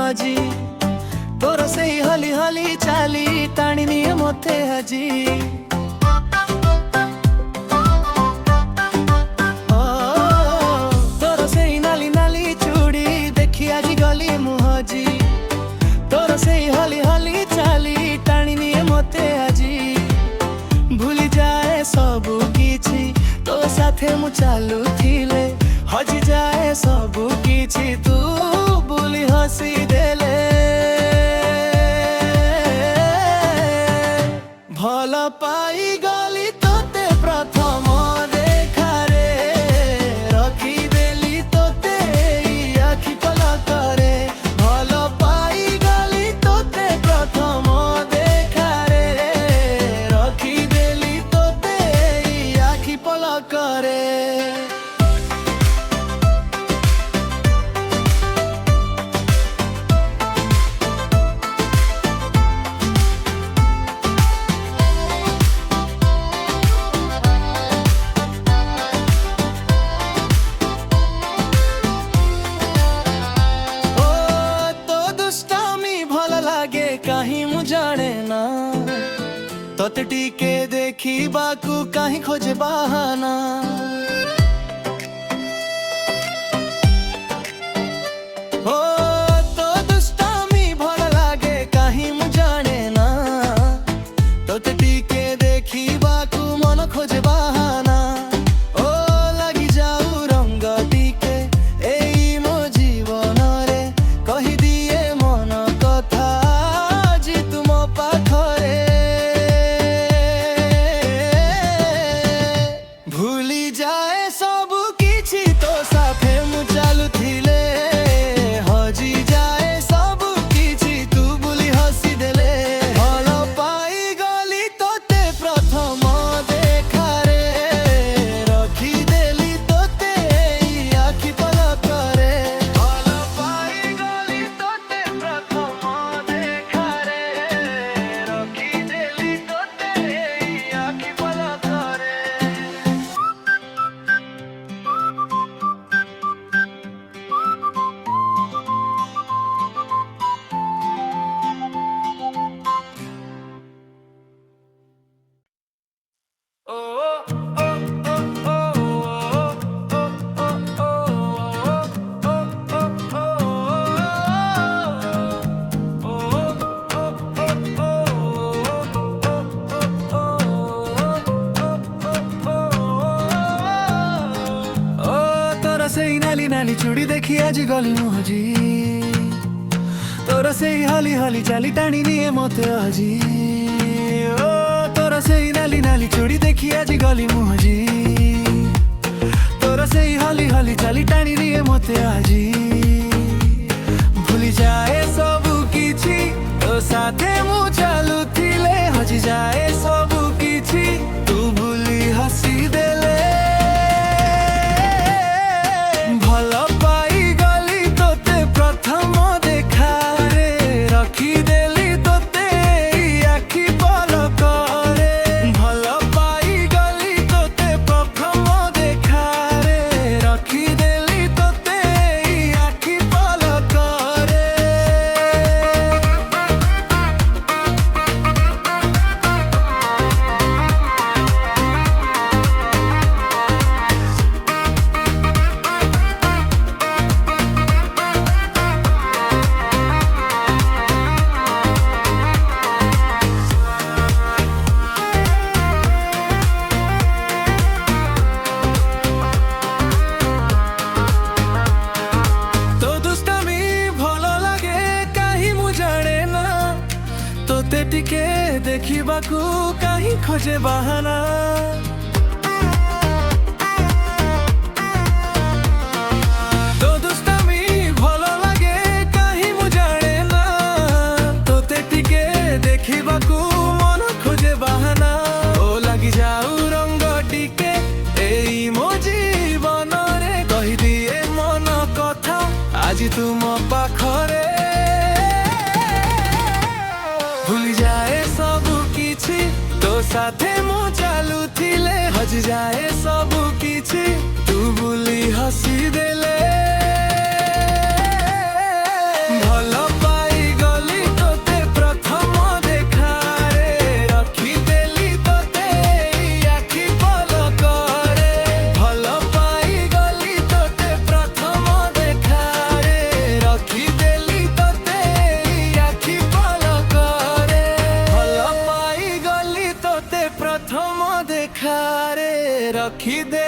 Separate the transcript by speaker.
Speaker 1: ଆଜି ତୋର ସେଇ ହଲି ହଲି ଚାଲି ଟାଣି ନିଏ ମତେ ଆଜି। ତୋର ସେଇ ନାଲି ନାଲି ଚୁଡ଼ି ଦେଖି ଆଜି ଗଲି ମୁଁ ହଜି। ତୋର ସେଇ ହଲି ହଲି ଚାଲି ଟାଣି ନିଏ ମତେ ଆଜି। ଭୁଲି ଯାଏ ସବୁ କିଛି ତୋ ସାଥେ ମୁଁ ଚାଲୁଥିଲେ, ହଜି ଯାଏ ସବୁ କିଛି ତୁ ବୋଲି ହସି ଦେଲେ। ଭଲ ପାଇଗଲି ତୋତେ ପ୍ରଥମ ଦେଖାରେ, ରଖିଦେଲି ତୋତେ ଏଇ ଆଖି ପଲକରେ। ଭଲ ପାଇଗଲି ତୋତେ ପ୍ରଥମ ଦେଖାରେ, ରଖିଦେଲି ତୋତେ ଏଇ ଆଖି ପଲକରେ। କାହିଁ ମୁଁ ଜାଣେ ନା ତତେ ଟିକେ ଦେଖିବାକୁ କାହିଁ ଖୋଜେ ବାହାନା। ଓ ତୋ ଦୁଷ୍ଟାମି ଭଲ ଲାଗେ କାହିଁ ମୁଁ ଜାଣେ ନା ତତେ ଟିକେ ଦେଖିବାକୁ ମନ ଖୋଜେ ବାହାନା। ଓ ଲାଗି ଯାଉ ରଙ୍ଗ ଟିକେ ଏଇ ମୋ ଜୀବନରେ, କହିଦିଏ ମନ କଥା ପାଖରେ। ଭୁଲି ଯାଏ ସବୁ କିଛି ତୋ ସାଥେ ମୁଁ ଚାଲୁଥିଲେ, ହଜି ଯାଏ ସବୁ କିଛି ତୁ ବୋଲି ହସି ଦେଲେ। ଭଲ ପାଇଗଲି ତୋତେ ପ୍ରଥମ ଦେଖାରେ, ରଖିଦେଲି ତୋତେ ଏଇ ଆଖି ପଲକରେ। ଭଲ ପାଇଗଲି ତୋତେ ପ୍ରଥମ ଦେଖାରେ, ରଖିଦେଲି ତୋତେ ଏଇ ଆଖି ପଲକରେ। ସେଇ ନାଲି ନାଲି ଚୁଡ଼ି ଦେଖି ଆଜି ଗଲି ମୁଁ ହଜି। ତୋର ସେଇ ହଲି ହଲି ଚାଲି ଟାଣି ନିଏ ମତେ ଆଜି। ଓ ତୋର ସେଇ ନାଲି ନାଲି ଚୁଡ଼ି ଦେଖି ଆଜି ଗଲି ମୁଁ ହଜି। ତୋର ସେଇ ହଲି ହଲି ଚାଲି ଟାଣି ନିଏ ମତେ ଆଜି। ଭୁଲି ଯାଏ ସବୁ କିଛି ତୋ ସାଥେ ମୁଁ ଚାଲୁଥିଲେ, ହଜି ଯାଏ ସବୁ କିଛି ତୁ ବୋଲି ହସି ଦେଲେ। ଭଲ ପାଇଗଲି ତୋତେ ପ୍ରଥମ ଦେଖାରେ, ରଖିଦେଲି ତୋତେ ଏଇ ଆଖି ପଲକରେ। ଭଲ ପାଇଗଲି ତୋତେ ପ୍ରଥମ ଦେଖାରେ, ରଖିଦେଲି ତୋତେ ଏଇ ଆଖି ପଲକରେ। ତତେ ଟିକେ ଦେଖିବାକୁ କାହିଁ ଖୋଜେ ବାହାନା। ତୋ ଦୁଷ୍ଟାମି ଭଲ ଲାଗେ କାହିଁ ମୁଁ ଜାଣେ ନା, ତତେ ଟିକେ ଦେଖିବାକୁ ମନ ଖୋଜେ ବାହାନା। ଓ ଲାଗି ଯାଉ ରଙ୍ଗ ଟିକେ ଏଇ ମୋ ଜୀବନରେ, କହିଦିଏ ମନ କଥା ଆଜି ତୁମ ପାଖରେ। ଭୁଲି ଯାଏ ସବୁ କିଛି ତୋ ସାଥେ ମୁଁ ଚାଲୁଥିଲେ, ହଜି ଯାଏ ସବୁ କିଛି ତୁ ବୋଲି ହସି ଦେଲେ। ଭଲ ରଖିଦେ